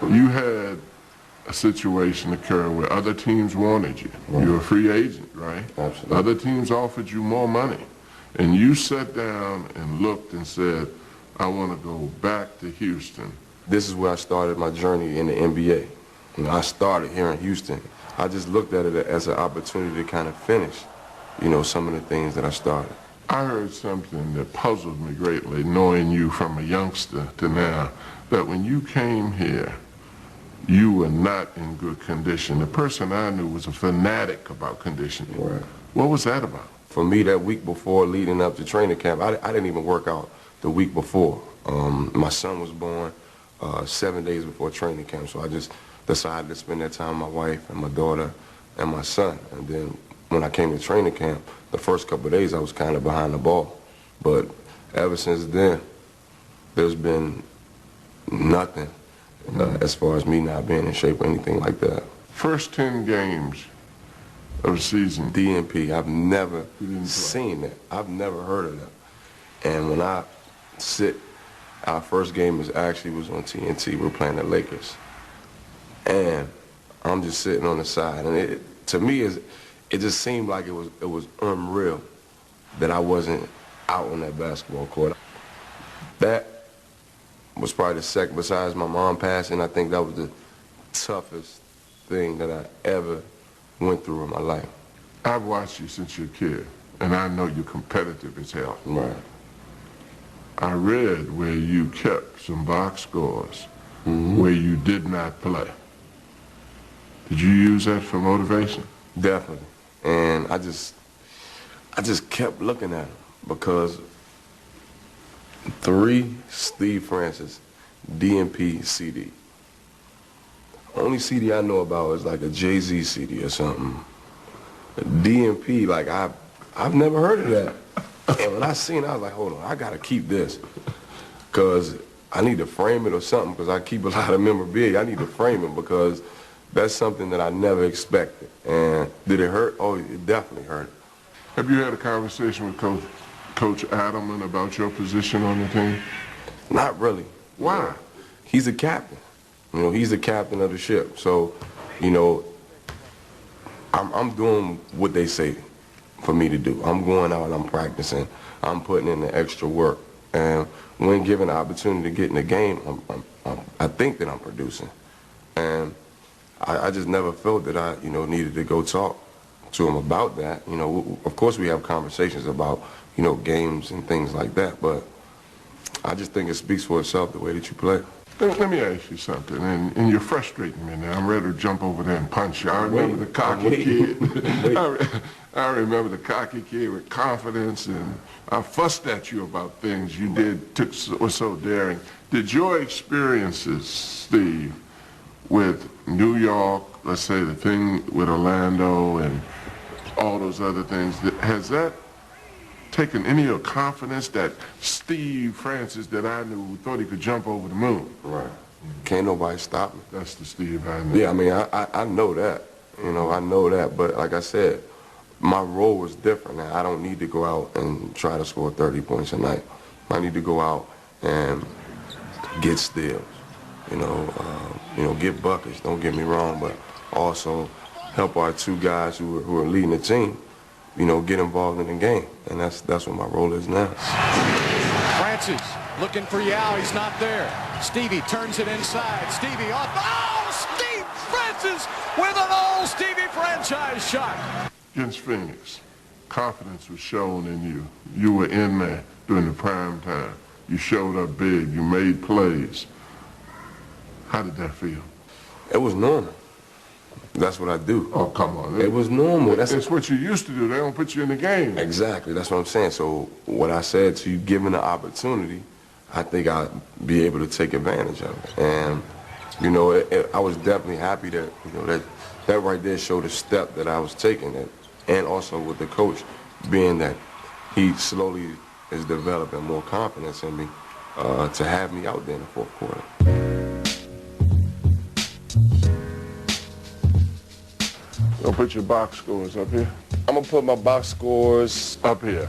You had a situation occur where other teams wanted you. Right. You're a free agent, right? Absolutely. Other teams offered you more money. And you sat down and looked and said, I want to go back to Houston. This is where I started my journey in the NBA. You know, I started here in Houston. I just looked at it as an opportunity to kind of finish, you know, some of the things that I started. I heard something that puzzled me greatly, knowing you from a youngster to now, that when you came here, you were not in good condition. The person I knew was a fanatic about conditioning. Right. What was that about? For me, that week before leading up to training camp, I didn't even work out the week before. My son was born 7 days before training camp, so I just decided to spend that time with my wife and my daughter and my son. And then when I came to training camp, the first couple of days I was kind of behind the ball. But ever since then, there's been nothing as far as me not being in shape or anything like that. First 10 games of the season. DNP, I've never seen that. I've never heard of that. And when I sit, our first game was on TNT. We're playing the Lakers. And I'm just sitting on the side. And to me, it just seemed like it was unreal that I wasn't out on that basketball court. That was probably the second, besides my mom passing, I think that was the toughest thing that I ever went through in my life. I've watched you since you're a kid, and I know you're competitive as hell. Right. I read where you kept some box scores where you did not play. Did you use that for motivation? Definitely. And I just kept looking at them because 3 Steve Francis DNP CD. Only CD I know about is like a Jay-Z CD or something. DNP, like I've never heard of that. And when I seen it, I was like, hold on, I gotta keep this. Cause I need to frame it or something, because I keep a lot of memorabilia. I need to frame it because that's something that I never expected. And did it hurt? Oh, it definitely hurt. Have you had a conversation with Coach Adelman about your position on the team? Not really. Why? He's a captain. You know, he's the captain of the ship. So, you know, I'm doing what they say for me to do. I'm going out and I'm practicing. I'm putting in the extra work. And when given the opportunity to get in the game, I think that I'm producing. And I just never felt that I, you know, needed to go talk to him about that. You know, of course we have conversations about, you know, games and things like that, but I just think it speaks for itself, the way that you play. Let me ask you something, and you're frustrating me now. I'm ready to jump over there and punch you. I remember the cocky kid. I remember the cocky kid with confidence, and I fussed at you about things you were so daring. Did your experiences, Steve, with New York, let's say the thing with Orlando and all those other things, has that taken any of your confidence that Steve Francis that I knew who thought he could jump over the moon? Right. Can't nobody stop me. That's the Steve I knew. Yeah, I mean, I know that. You know, I know that. But like I said, my role was different. Now, I don't need to go out and try to score 30 points a night. I need to go out and get steals. You know, get buckets. Don't get me wrong, but also help our 2 guys who are leading the team, you know, get involved in the game. And that's what my role is now. Francis looking for Yao. He's not there. Stevie turns it inside. Stevie off. Oh, Steve Francis with an all-Stevie franchise shot. Against Phoenix, confidence was shown in you. You were in there during the prime time. You showed up big. You made plays. How did that feel? It was normal. That's what I do. Oh, come on. It was normal. It's what you used to do. They don't put you in the game. Exactly. That's what I'm saying. So what I said to you, given the opportunity, I think I'd be able to take advantage of it. And, you know, I was definitely happy that, you know, that right there showed a step that I was taking. And also with the coach, being that he slowly is developing more confidence in me to have me out there in the fourth quarter. Don't put your box scores up here. I'm going to put my box scores up here.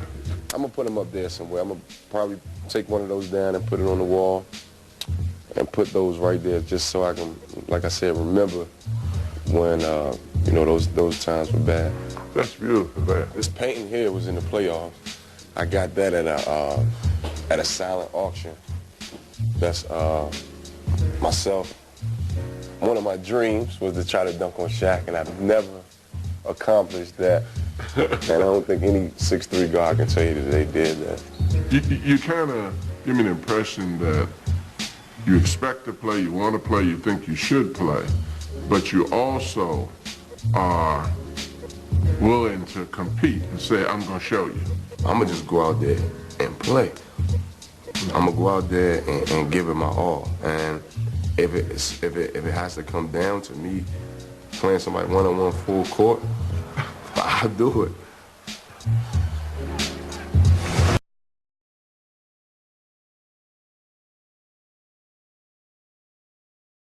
I'm going to put them up there somewhere. I'm going to probably take one of those down and put it on the wall. and put those right there just so I can, like I said, remember when, you know, those times were bad. That's beautiful, man. This painting here was in the playoffs. I got that at a silent auction. That's myself. One of my dreams was to try to dunk on Shaq, and I've never accomplished that. And I don't think any 6'3" guard can tell you that they did that. You kind of give me the impression that you expect to play, you want to play, you think you should play, but you also are willing to compete and say, I'm going to show you. I'm going to just go out there and play. I'm going to go out there and give it my all. And if it has to come down to me playing somebody one-on-one full court, I'll do it.